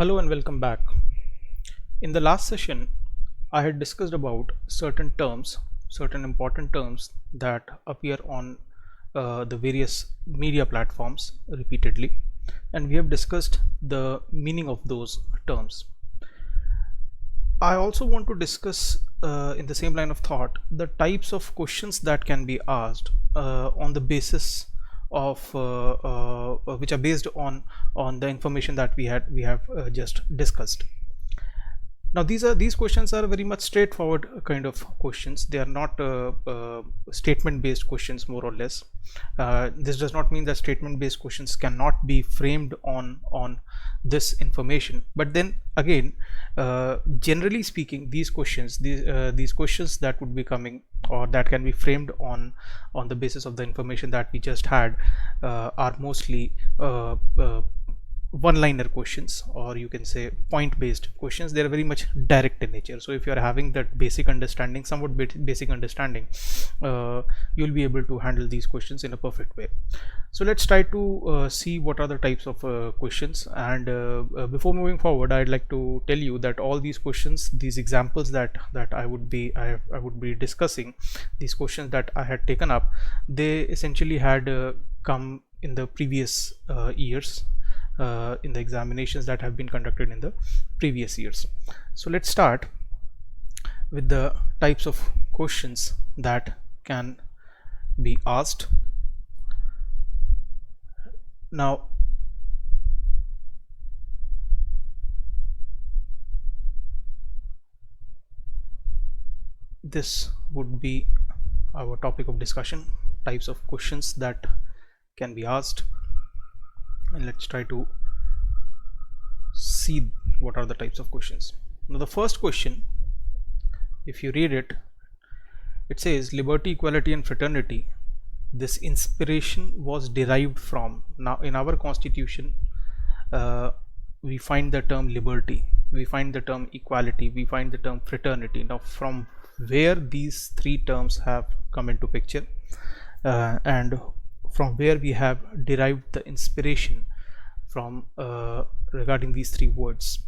Hello and welcome back. In the last session, I had discussed about certain terms, certain important terms that appear on the various media platforms repeatedly, and we have discussed the meaning of those terms. I also want to discuss in the same line of thought the types of questions that can be asked on the basis of which are based on the information that we have just discussed. Now these questions are very much straightforward kind of questions. They are not statement based questions, more or less. This does not mean that statement based questions cannot be framed on this information, but then again, generally speaking, these questions that would be coming or that can be framed on the basis of the information that we just had are mostly one-liner questions, or you can say point-based questions. They are very much direct in nature. So if you are having that basic understanding, somewhat basic understanding, you'll be able to handle these questions in a perfect way. So let's try to see what are the types of questions. And before moving forward, I'd like to tell you that all these questions, these examples that I would be discussing, these questions that I had taken up, they essentially had come in the previous years. In the examinations that have been conducted in the previous years. So let's start with the types of questions that can be asked. Now, this would be our topic of discussion, types of questions that can be asked. And let's try to see what are the types of questions. Now the first question, if you read it, it says liberty, equality and fraternity. This inspiration was derived from. Now in our constitution we find the term liberty, we find the term equality, we find the term fraternity. Now from where these three terms have come into picture and from where we have derived the inspiration from regarding these three words.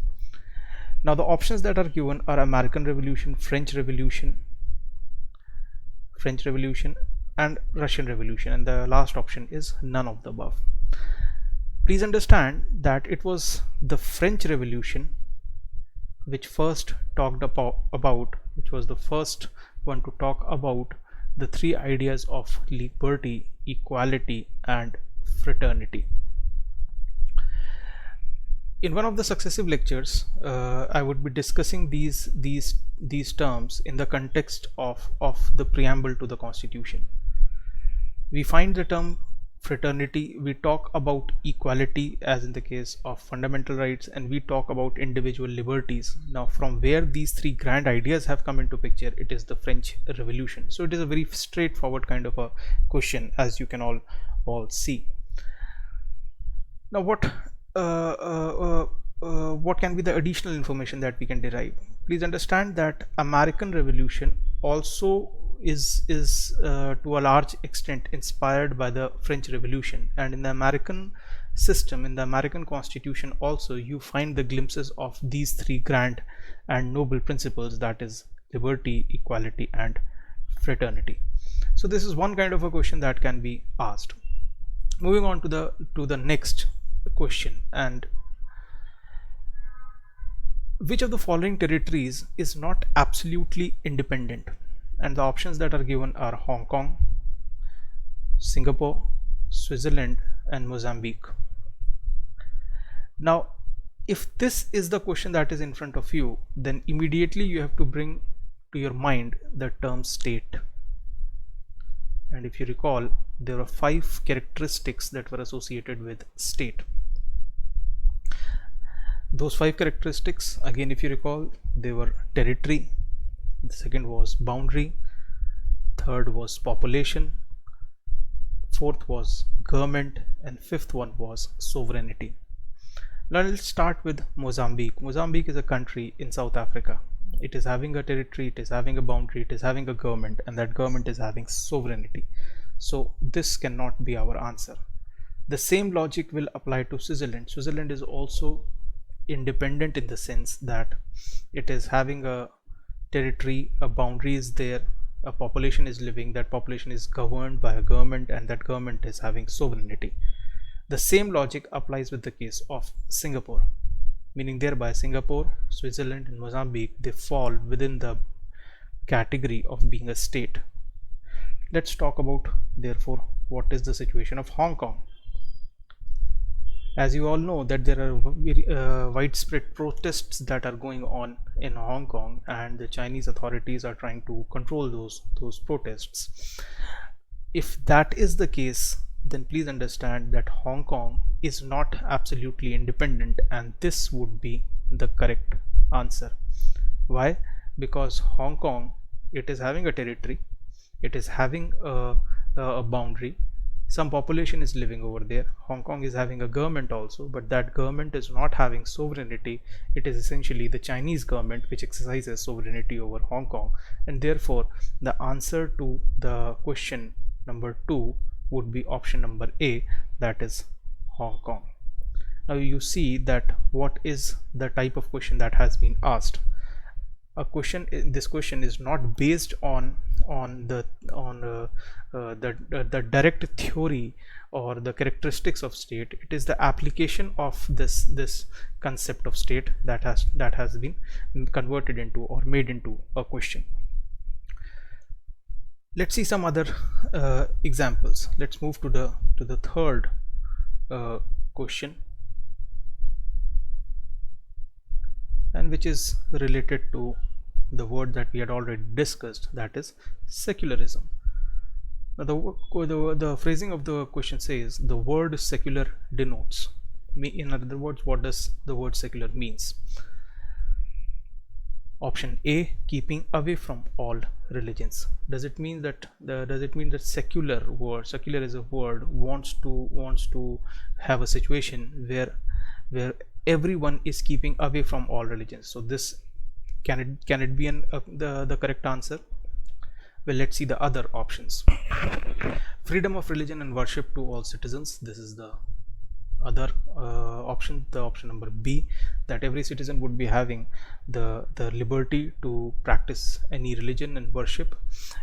Now the options that are given are American Revolution, French Revolution and Russian Revolution, and the last option is none of the above. Please understand that it was the French Revolution which first talked about, which was the first one to talk about the three ideas of liberty, equality and fraternity. In one of the successive lectures, I would be discussing these terms in the context of the preamble to the Constitution. We find the term fraternity, we talk about equality as in the case of fundamental rights, and we talk about individual liberties. Now from where these three grand ideas have come into picture, it is the French Revolution. So it is a very straightforward kind of a question, as you can all see. Now what can be the additional information that we can derive? Please understand that American Revolution also is to a large extent inspired by the French Revolution, and in the American system, in the American Constitution also, you find the glimpses of these three grand and noble principles, that is liberty, equality and fraternity. So this is one kind of a question that can be asked. Moving on to the next question, and which of the following territories is not absolutely independent? And the options that are given are Hong Kong, Singapore, Switzerland and Mozambique. Now if this is the question that is in front of you, then immediately you have to bring to your mind the term state. And if you recall, there were 5 characteristics that were associated with state. Those 5 characteristics, again if you recall, they were territory, the second was boundary, third was population, fourth was government, and fifth one was sovereignty. Now let's start with Mozambique. Mozambique is a country in South Africa. It is having a territory, it is having a boundary, it is having a government, and that government is having sovereignty. So this cannot be our answer. The same logic will apply to Switzerland. Switzerland is also independent in the sense that it is having a territory, a boundary is there, a population is living, that population is governed by a government, and that government is having sovereignty. The same logic applies with the case of Singapore, meaning thereby Singapore, Switzerland and Mozambique, they fall within the category of being a state. Let's talk about therefore what is the situation of Hong Kong. As you all know that there are very widespread protests that are going on in Hong Kong, and the Chinese authorities are trying to control those protests. If that is the case, then please understand that Hong Kong is not absolutely independent, and this would be the correct answer. Why? Because Hong Kong, it is having a territory, it is having a boundary, some population is living over there. Hong Kong is having a government also, but that government is not having sovereignty. It is essentially the Chinese government which exercises sovereignty over Hong Kong, and therefore the answer to the question number 2 would be option number A, that is Hong Kong. Now you see that what is the type of question that has been asked. This question is not based on the direct theory or the characteristics of state. It is the application of this concept of state that has been converted into or made into a question. Let's see some other examples. Let's move to the third question, and which is related to the word that we had already discussed, that is secularism. Now the phrasing of the question says the word secular denotes. In other words, what does the word secular means? Option A, keeping away from all religions. Does it mean that secular is a word wants to have a situation where everyone is keeping away from all religions? So this can it be the correct answer? Well, let's see the other options. Freedom of religion and worship to all citizens. This is the other option, the option number B, that every citizen would be having the liberty to practice any religion and worship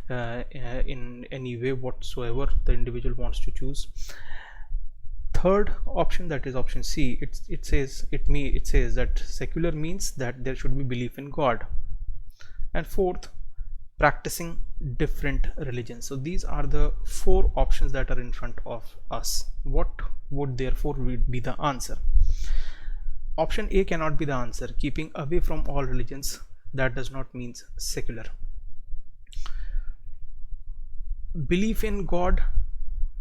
in any way whatsoever the individual wants to choose. Third option, that is option C, it says that secular means that there should be belief in God. And fourth, practicing different religions. So these are the 4 options that are in front of us. What would therefore be the answer? Option A cannot be the answer. Keeping away from all religions, that does not mean secular. Belief in God,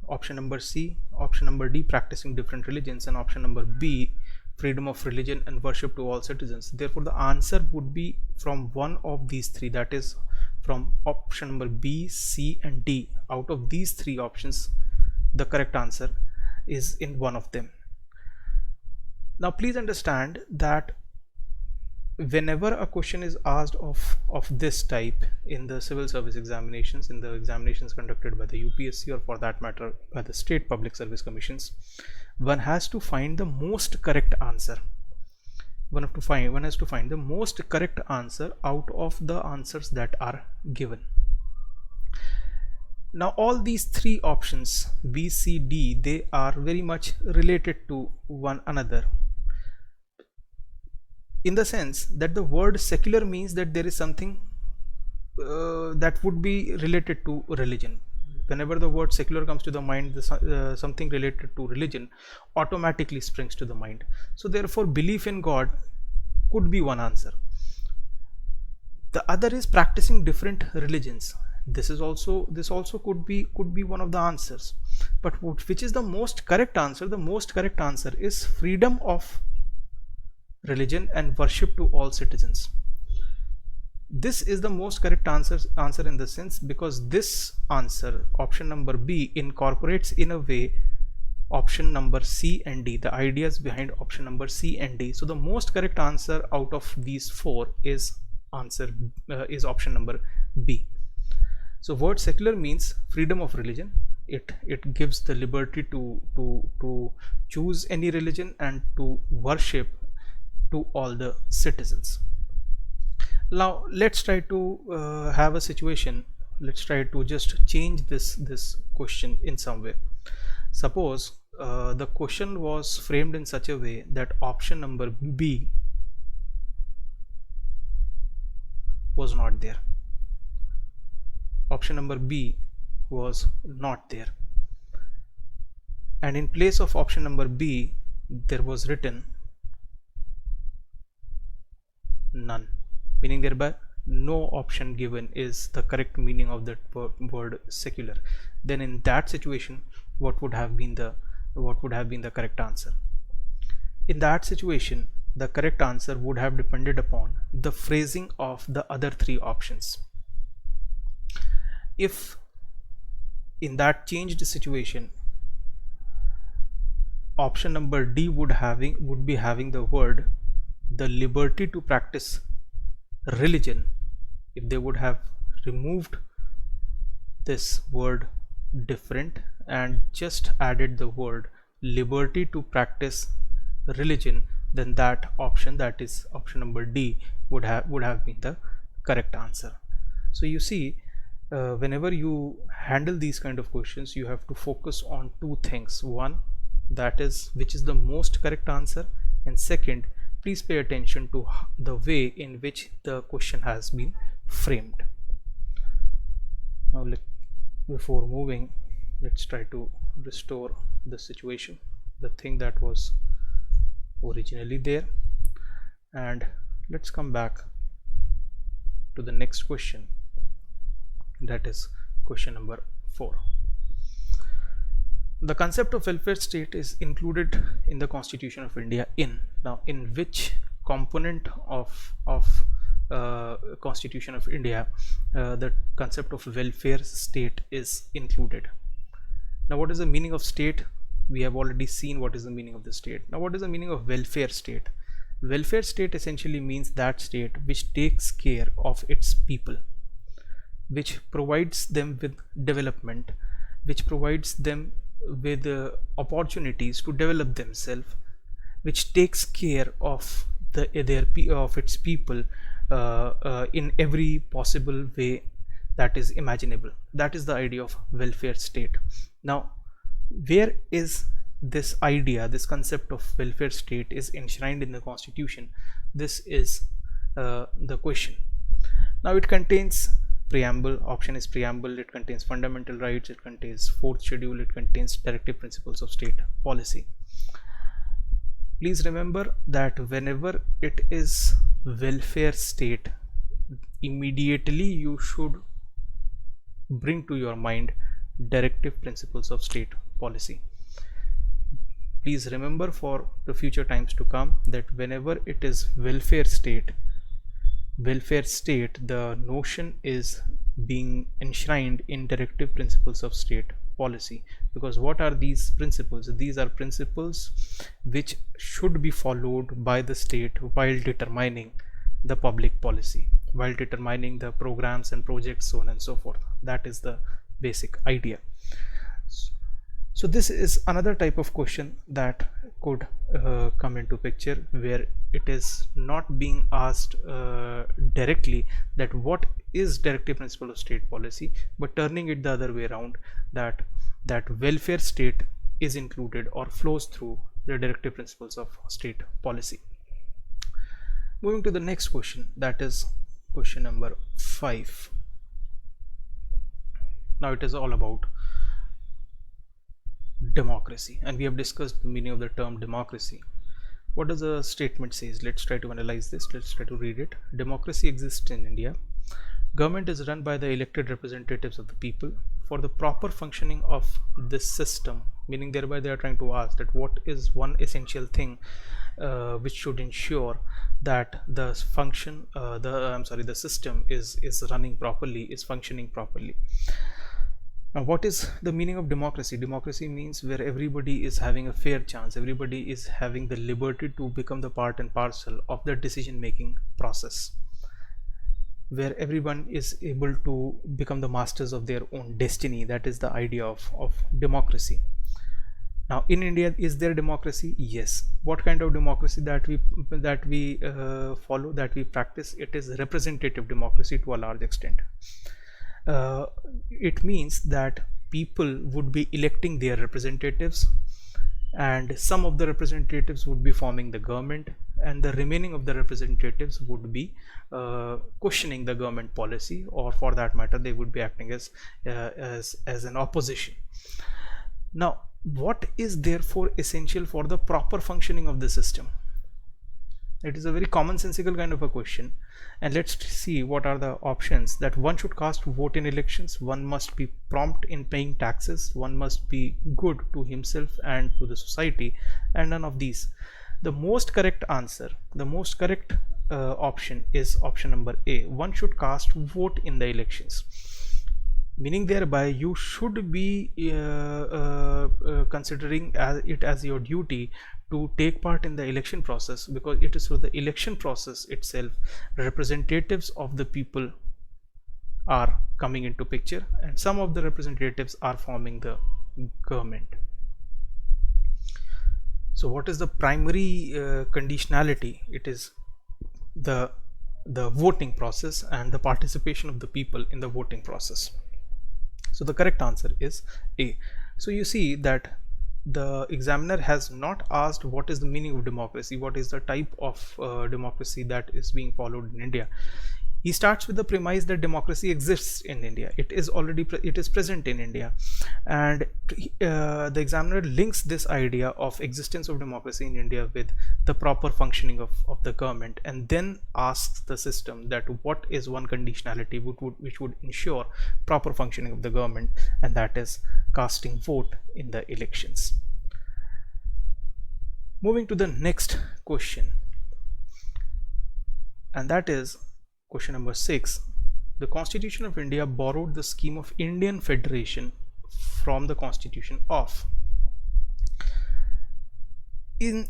option number C. Option number D, practicing different religions, and option number B, freedom of religion and worship to all citizens. Therefore the answer would be from one of these 3, that is from option number B, C and D. Out of these 3 options, the correct answer is in one of them. Now please understand that whenever a question is asked of this type in the civil service examinations, in the examinations conducted by the UPSC, or for that matter by the state public service commissions, one has to find the most correct answer. One has to find the most correct answer out of the answers that are given. Now all these 3 options, B, C, D, they are very much related to one another, in the sense that the word secular means that there is something that would be related to religion. Whenever the word secular comes to the mind, something related to religion automatically springs to the mind. So therefore belief in God could be one answer. The other is practicing different religions. This also could be one of the answers. But which is the most correct answer? The most correct answer is freedom of religion and worship to all citizens. This is the most correct answer in the sense because this answer, option number B, incorporates in a way option number C and D, the ideas behind option number C and D. So the most correct answer out of these 4 is option number B. So word secular means freedom of religion. It gives the liberty to choose any religion and to worship to all the citizens. Now let's try to have a situation. Let's try to just change this question in some way. Suppose the question was framed in such a way that option number B was not there. Option number B was not there, and in place of option number B there was written none, meaning thereby no option given is the correct meaning of that word secular. Then in that situation, what would have been the correct answer? In that situation, the correct answer would have depended upon the phrasing of the other three options. If in that changed situation, option number D would be having the word the liberty to practice religion, if they would have removed this word different and just added the word liberty to practice religion, then that option, that is option number D, would have been the correct answer. So you see, whenever you handle these kind of questions, you have to focus on two things. One, that is which is the most correct answer, and second, please pay attention to the way in which the question has been framed. Now before moving, let's try to restore the situation, the thing that was originally there, and let's come back to the next question, that is question number 4. The concept of welfare state is included in the Constitution of India now in which component of Constitution of India the concept of welfare state is included. Now what is the meaning of state? We have already seen what is the meaning of the state. Now what is the meaning of welfare state? Welfare state essentially means that state which takes care of its people, which provides them with development, which provides them with opportunities to develop themselves, which takes care of its people in every possible way that is imaginable. That is the idea of welfare state. Now where is this idea, this concept of welfare state is enshrined in the Constitution? This is the question. Now it contains preamble. Option is preamble. It contains fundamental rights, it contains fourth schedule, it contains directive principles of state policy. Please remember that whenever it is welfare state, immediately you should bring to your mind directive principles of state policy. Please remember for the future times to come that whenever it is welfare state, the notion is being enshrined in directive principles of state policy. Because what are these principles? These are principles which should be followed by the state while determining the public policy, while determining the programs and projects, so on and so forth. That is the basic idea. So this is another type of question that could come into picture, where it is not being asked directly that what is directive principle of state policy, but turning it the other way around, that welfare state is included or flows through the directive principles of state policy. Moving to the next question, that is question number 5. Now it is all about democracy, and we have discussed the meaning of the term democracy. What does the statement says? Let's try to analyze this. Let's try to read it. Democracy exists in India. Government is run by the elected representatives of the people. For the proper functioning of this system, meaning thereby they are trying to ask that what is one essential thing which should ensure that the function the system is running properly, is functioning properly. Now what is the meaning of democracy? Democracy means where everybody is having a fair chance, everybody is having the liberty to become the part and parcel of the decision making process, where everyone is able to become the masters of their own destiny. That is the idea of democracy. Now in India, is there democracy? Yes. What kind of democracy that we follow, that we practice? It is representative democracy to a large extent. It means that people would be electing their representatives, and some of the representatives would be forming the government, and the remaining of the representatives would be questioning the government policy, or for that matter they would be acting as an opposition. Now, what is therefore essential for the proper functioning of the system? It is a very commonsensical kind of a question, and let's see what are the options. That one should cast vote in elections, one must be prompt in paying taxes, one must be good to himself and to the society, and none of these. The most correct answer, the most correct option is option number A. One should cast vote in the elections, meaning thereby you should be considering it as your duty to take part in the election process, because it is through the election process itself representatives of the people are coming into picture, and some of the representatives are forming the government. So what is the primary conditionality? It is the voting process and the participation of the people in the voting process. So the correct answer is A. So you see that the examiner has not asked what is the meaning of democracy, what is the type of democracy that is being followed in India. He starts with the premise that democracy exists in India. It is present in India, and the examiner links this idea of existence of democracy in India with the proper functioning of the government, and then asks the system that what is one conditionality which would ensure proper functioning of the government, and that is casting vote in the elections. Moving to the next question, and that is question number 6. The Constitution of India borrowed the scheme of Indian Federation from the Constitution of. We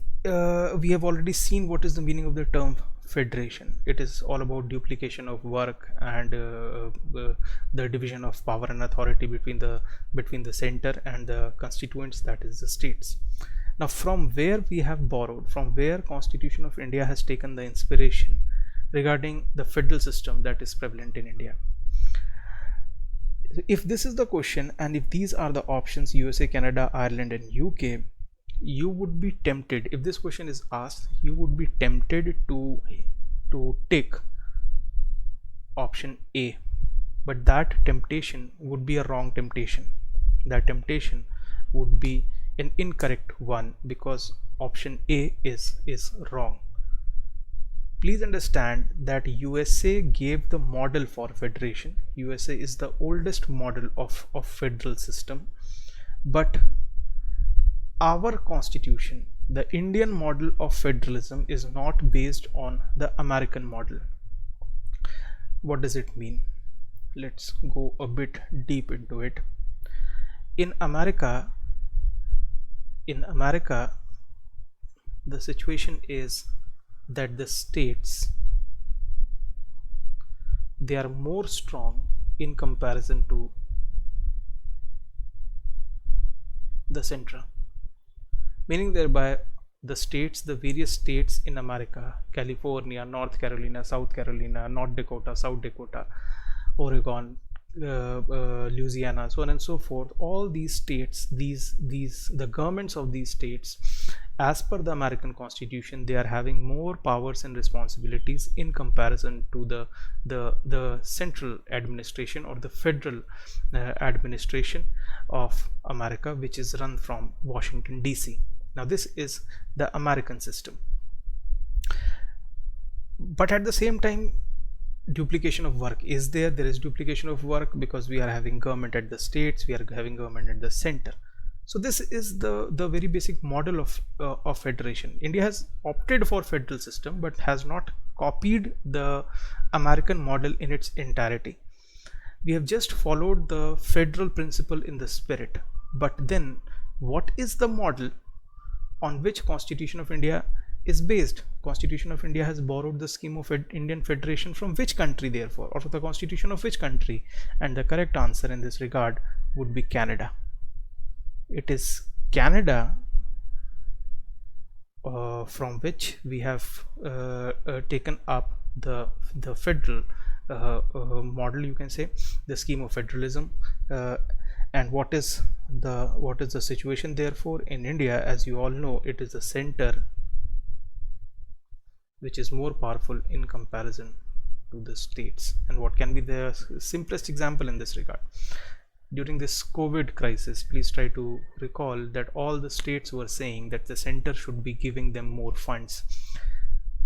have already seen what is the meaning of the term federation. It is all about duplication of work and the division of power and authority between the center and the constituents, that is the states. Now, from where we have borrowed, from where Constitution of India has taken the inspiration regarding the federal system that is prevalent in India? If this is the question, and if these are the options, USA, Canada, Ireland and UK, you would be tempted, if this question is asked, you would be tempted to take option A, but that temptation would be a wrong temptation. That temptation would be an incorrect one, because option A is wrong. Please understand that USA gave the model for federation. USA is the oldest model of federal system, but our constitution, the Indian model of federalism, is not based on the American model. What does it mean? Let's go a bit deep into it. In America, the situation is that the states, they are more strong in comparison to the center, meaning thereby the various states in America, California, North Carolina, South Carolina, North Dakota, South Dakota, Oregon, Louisiana, so on and so forth, all these states, the governments of these states, as per the American Constitution, they are having more powers and responsibilities in comparison to the central administration or the federal administration of America, which is run from Washington DC. Now this is the American system, but at the same time, duplication of work is there. There is duplication of work because we are having government at the states, we are having government at the center. So this is the very basic model of federation. India has opted for federal system but has not copied the American model in its entirety. We have just followed the federal principle in the spirit, but then what is the model on which Constitution of India is based? Constitution of India has borrowed the scheme of Indian Federation from which country, therefore, or the constitution of which country? And the correct answer in this regard would be Canada. It is Canada, from which we have taken up the federal model, you can say, the scheme of federalism. And what is the situation? Therefore, in India, as you all know, it is the center which is more powerful in comparison to the states. And what can be the simplest example in this regard? During this COVID crisis, please try to recall that all the states were saying that the center should be giving them more funds.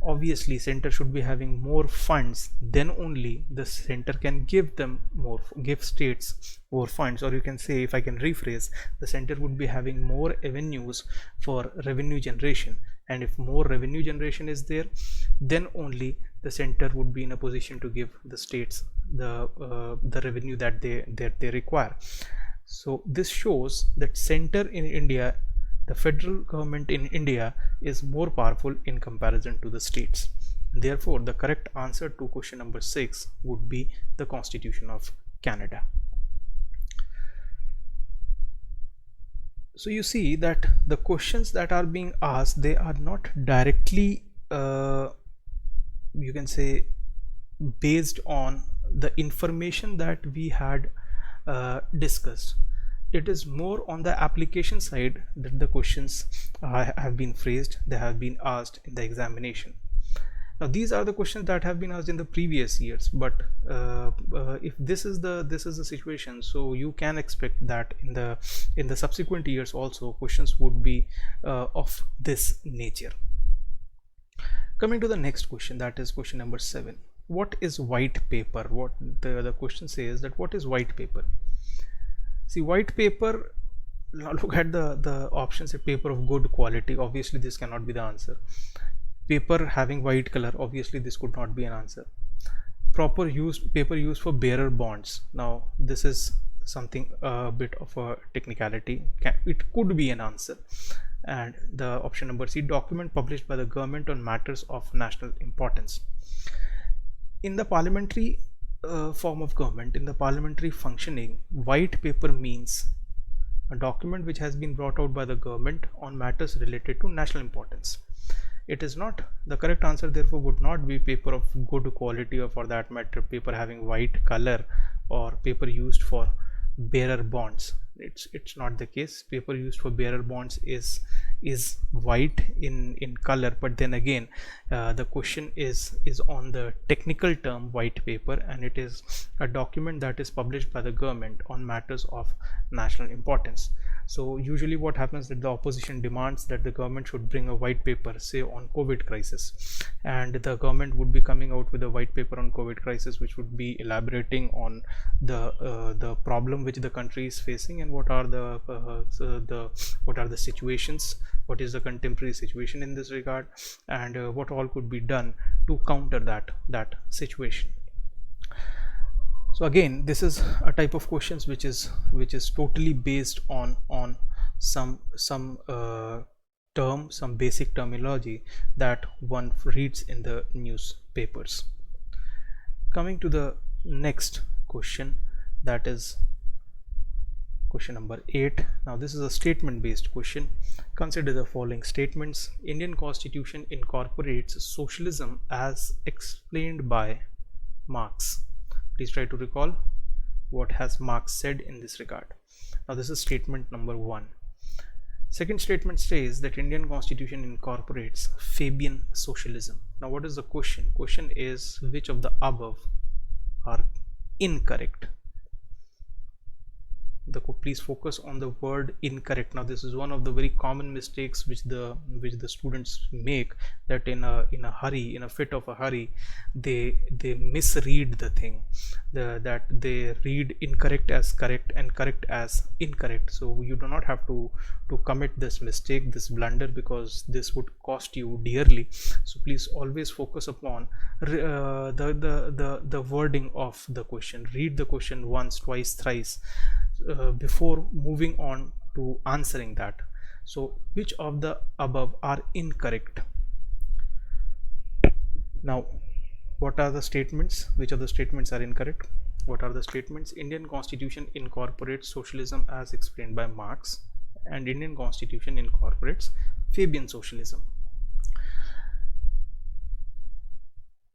Obviously, center should be having more funds, then only the center can give states more funds. Or you can say, if I can rephrase, the center would be having more avenues for revenue generation, and if more revenue generation is there, then only the center would be in a position to give the states the revenue that they require. So this shows that center in India, the federal government in India, is more powerful in comparison to the states. Therefore, the correct answer to question number 6 would be the Constitution of Canada. So you see that the questions that are being asked, they are not directly you can say based on the information that we had discussed. It is more on the application side that the questions have been phrased, they have been asked in the examination. Now these are the questions that have been asked in the previous years, but if this is the situation, so you can expect that in the subsequent years also questions would be of this nature. Coming to the next question, that is question number 7. What is white paper? What the question says that what is white paper? See, white paper, now look at the options. A paper of good quality, obviously this cannot be the answer. Paper having white color, obviously this could not be an answer. Paper used for bearer bonds. Now this is something a bit of a technicality. It could be an answer. And the option number C, document published by the government on matters of national importance. In the parliamentary form of government, in the parliamentary functioning, white paper means a document which has been brought out by the government on matters related to national importance. It is not, the correct answer therefore would not be paper of good quality, or for that matter paper having white color, or paper used for bearer bonds. It's not the case. Paper used for bearer bonds is white in color, but then again the question is on the technical term white paper, and it is a document that is published by the government on matters of national importance. So usually what happens that the opposition demands that the government should bring a white paper, say on COVID crisis, and the government would be coming out with a white paper on COVID crisis which would be elaborating on the problem which the country is facing, and what are the situations, what is the contemporary situation in this regard, and what all could be done to counter that situation. So again, this is a type of questions which is totally based on some term, some basic terminology that one reads in the newspapers. Coming to the next question, that is question number 8. Now this is a statement based question. Consider the following statements. Indian Constitution incorporates socialism as explained by Marx. Please try to recall what has Marx said in this regard. Now this is statement number 1. Second statement says that Indian Constitution incorporates Fabian socialism. Now what is the question? Question is, which of the above are incorrect? Please focus on the word incorrect. Now this is one of the very common mistakes which the students make, that in a hurry, in a fit of a hurry, they misread the thing, that they read incorrect as correct and correct as incorrect. So you do not have to commit this mistake, this blunder, because this would cost you dearly. So please always focus upon the wording of the question. Read the question once, twice, thrice before moving on to answering that. So which of the above are incorrect? Now what are the statements? Which of the statements are incorrect? What are the statements? Indian Constitution incorporates socialism as explained by Marx. and Indian Constitution incorporates Fabian socialism.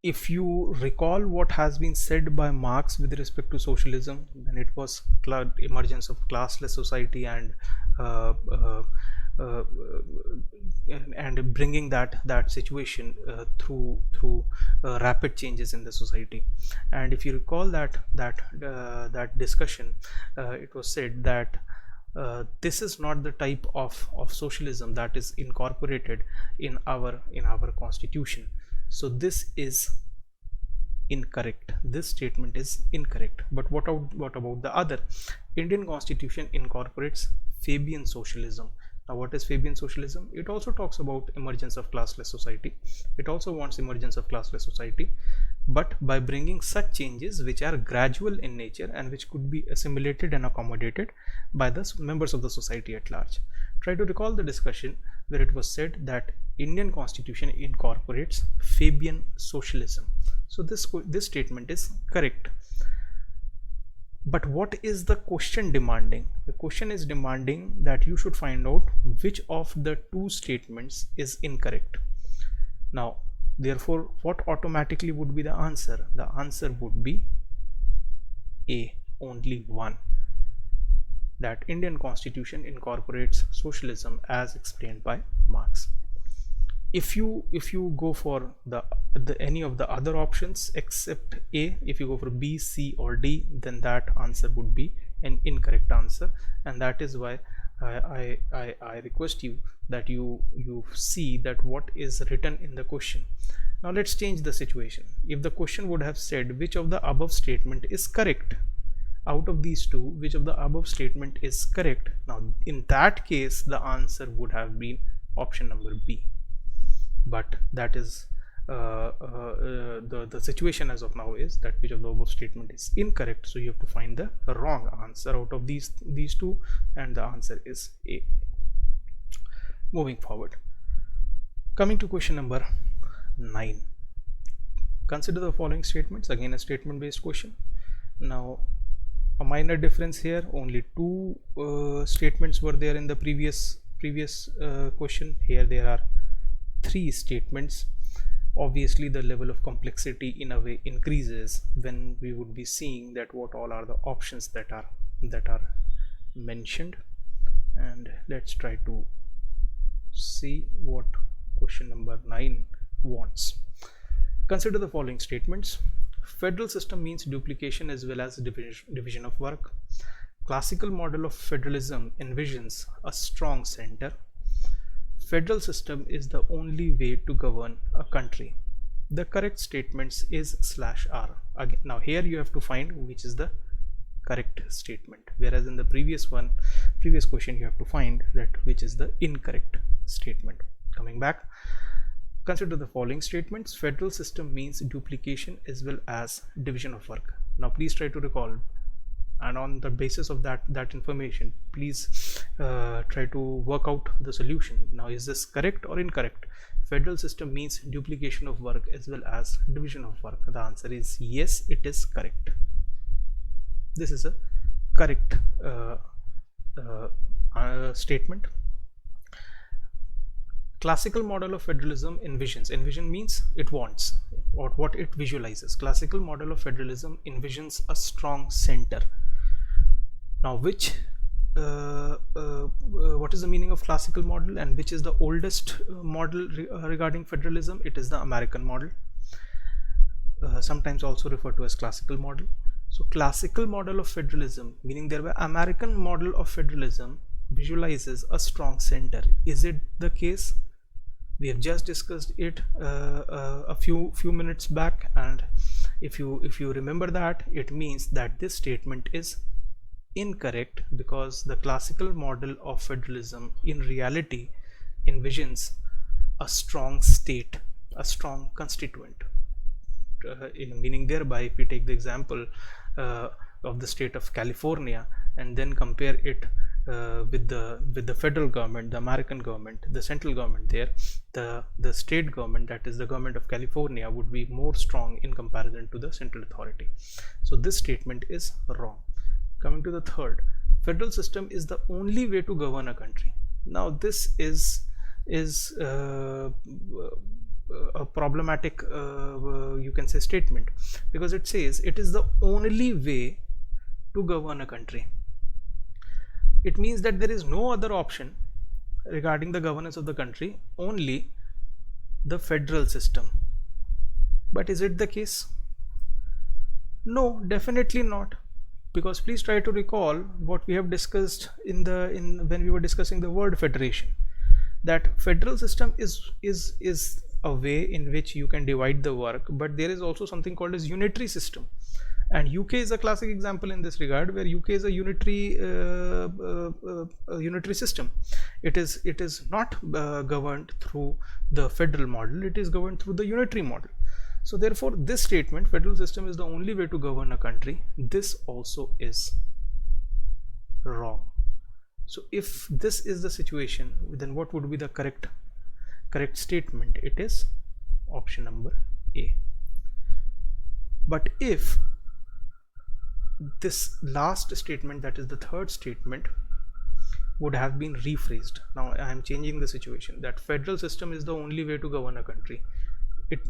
If you recall what has been said by Marx with respect to socialism, then it was emergence of classless society and uh, uh, uh, and bringing that situation through rapid changes in the society. And if you recall that discussion, it was said that this is not the type of socialism that is incorporated in our constitution. So this is incorrect. This statement is incorrect. But what about the other? Indian Constitution incorporates Fabian socialism. Now, what is Fabian socialism? It also talks about emergence of classless society. It also wants emergence of classless society, but by bringing such changes which are gradual in nature and which could be assimilated and accommodated by the members of the society at large. Try to recall the discussion where it was said that Indian Constitution incorporates Fabian socialism. So this statement is correct. But what is the question demanding? The question is demanding that you should find out which of the two statements is incorrect. Now, therefore, what automatically would be the answer? The answer would be A, only one. That Indian Constitution incorporates socialism as explained by Marx. If you go for the any of the other options except A, if you go for B, C or D, then that answer would be an incorrect answer, and that is why I request you that you see that what is written in the question. Now let's change the situation. If the question would have said which of the above statement is correct, out of these two, which of the above statement is correct, now in that case the answer would have been option number B. But that is the situation as of now is that which of the above statement is incorrect, so you have to find the wrong answer out of these two, and the answer is A. Moving forward, coming to question number 9. Consider the following statements. Again, a statement based question. Now, a minor difference here, only two statements were there in the previous question. Here there are 3 statements. Obviously the level of complexity in a way increases when we would be seeing that what all are the options that are mentioned. And let's try to see what question number 9 wants. Consider the following statements. Federal system means duplication as well as division of work. Classical model of federalism envisions a strong center. Federal system is the only way to govern a country. The correct statements is /R. Again, now here you have to find which is the correct statement, whereas in the previous question you have to find that which is the incorrect statement. Coming back, consider the following statements. Federal system means duplication as well as division of work. Now please try to recall, and on the basis of that information, please try to work out the solution. Now, is this correct or incorrect? Federal system means duplication of work as well as division of work. The answer is yes, it is correct. This is a correct statement. Classical model of federalism envisions. Envision means it wants, or what it visualizes. Classical model of federalism envisions a strong center. Now, what is the meaning of classical model, and which is the oldest model regarding federalism? It is the American model, sometimes also referred to as classical model. So classical model of federalism, meaning there were American model of federalism, visualizes a strong center. Is it the case? We have just discussed it a few minutes back, and if you remember that, it means that this statement is incorrect, because the classical model of federalism in reality envisions a strong state, a strong constituent. Meaning thereby, if we take the example of the state of California and then compare it with the federal government, the American government, the central government there, the state government, that is the government of California, would be more strong in comparison to the central authority. So this statement is wrong. Coming to the third, federal system is the only way to govern a country. Now this is a problematic you can say statement, because it says it is the only way to govern a country. It means that there is no other option regarding the governance of the country, only the federal system. But is it the case? No, definitely not. Because please try to recall what we have discussed when we were discussing the word federation, that federal system is a way in which you can divide the work, but there is also something called as unitary system, and UK is a classic example in this regard, where UK is a unitary system. It is not governed through the federal model, it is governed through the unitary model. So therefore this statement, federal system is the only way to govern a country, this also is wrong. So if this is the situation, then what would be the correct statement? It is option number A. But if this last statement, that is the third statement, would have been rephrased, now I am changing the situation, that federal system is the only way to govern a country,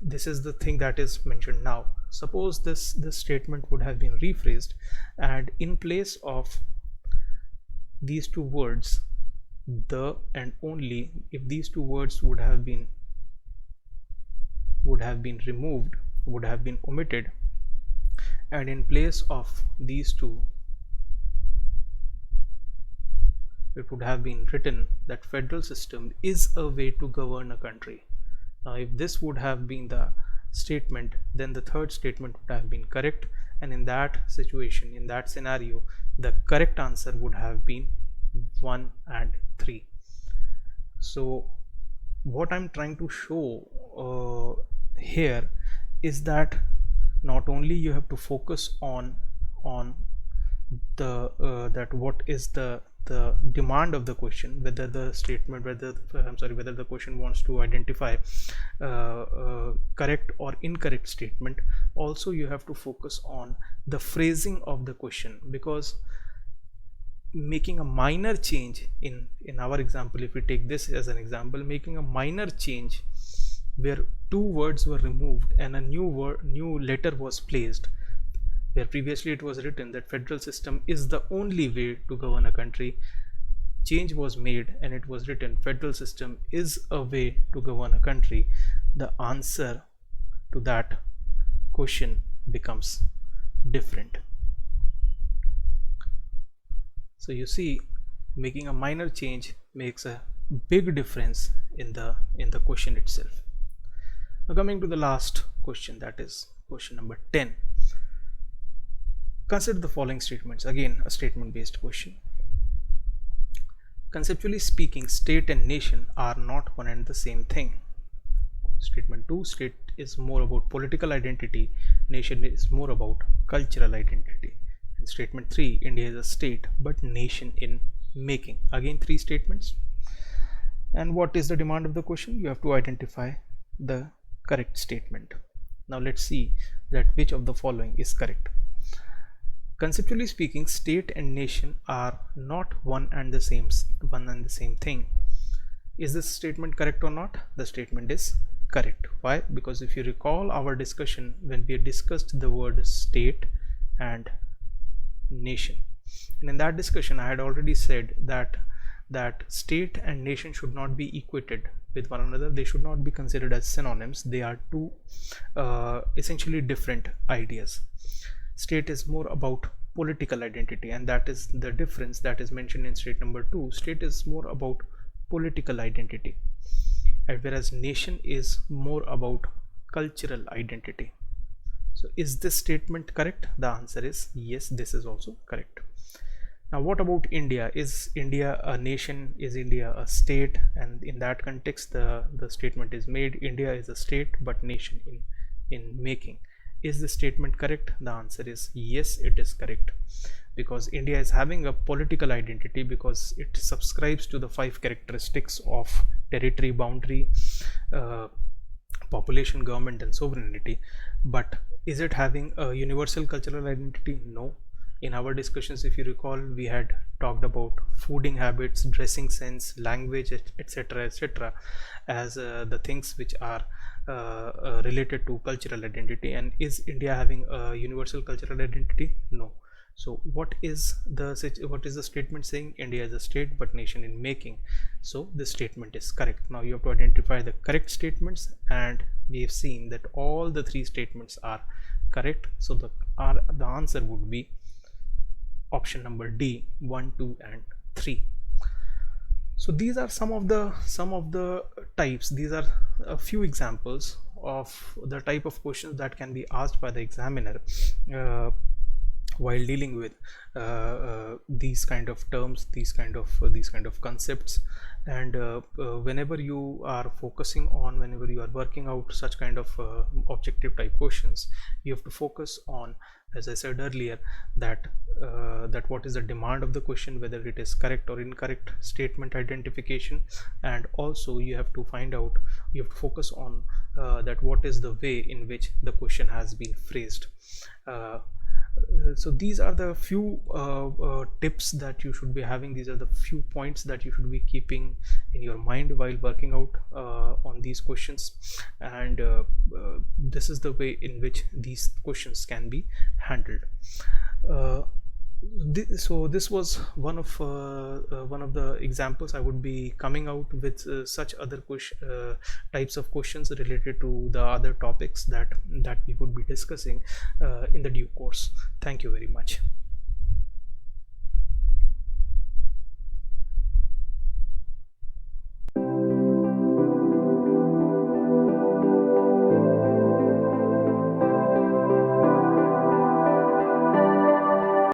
this is the thing that is mentioned now. Suppose this statement would have been rephrased, and in place of these two words, the and only, if these two words would have been removed, would have been omitted, and in place of these two it would have been written that federal system is a way to govern a country. Now if this would have been the statement, then the third statement would have been correct, and in that situation, in that scenario, the correct answer would have been 1 and 3. So what I'm trying to show here is that not only you have to focus on the that what is the demand of the question, whether the statement, whether the question wants to identify correct or incorrect statement. Also you have to focus on the phrasing of the question, because making a minor change in our example, if we take this as an example, making a minor change where two words were removed and a new letter was placed, where previously it was written that federal system is the only way to govern a country, change was made and it was written federal system is a way to govern a country, the answer to that question becomes different. So you see, making a minor change makes a big difference in the question itself. Now coming to the last question, that is question number 10. Consider the following statements. Again, a statement based question. Conceptually speaking, state and nation are not one and the same thing. Statement 2, state is more about political identity, nation is more about cultural identity. And statement 3, India is a state but nation in making. Again, 3 statements. And what is the demand of the question? You have to identify the correct statement. Now let's see that which of the following is correct. Conceptually speaking, state and nation are not one and the same thing. Is this statement correct or not? The statement is correct. Why? Because if you recall our discussion when we discussed the word state and nation, and in that discussion I had already said that state and nation should not be equated with one another. They should not be considered as synonyms. They are two essentially different ideas. State is more about political identity, and that is the difference that is mentioned in state number 2. State is more about political identity, and whereas nation is more about cultural identity. So is this statement correct? The answer is yes, this is also correct. Now what about India? Is India a nation? Is India a state? And in that context the statement is made, India is a state but nation in making. Is the statement correct? The answer is yes, it is correct, because India is having a political identity because it subscribes to the 5 characteristics of territory, boundary, population, government and sovereignty. But is it having a universal cultural identity? No. In our discussions, if you recall, we had talked about fooding habits, dressing sense, language, etc., etc., as the things which are related to cultural identity. And is India having a universal cultural identity? No. So what is the statement saying? India is a state but nation in making. So this statement is correct. Now you have to identify the correct statements, and we have seen that all the three statements are correct. So the answer would be option number D, 1, 2 and 3. So these are some of the types. These are a few examples of the type of questions that can be asked by the examiner while dealing with these kind of terms, these kind of concepts. And whenever you are focusing on, whenever you are working out such kind of objective type questions, you have to focus on, as I said earlier, that what is the demand of the question, whether it is correct or incorrect statement identification. And also you have to find out, you have to focus on that what is the way in which the question has been phrased. So these are the few tips that you should be having. These are the few points that you should be keeping in your mind while working out on these questions. And this is the way in which these questions can be handled. So this was one of the examples. I would be coming out with such other types of questions related to the other topics that we would be discussing in the due course. Thank you very much.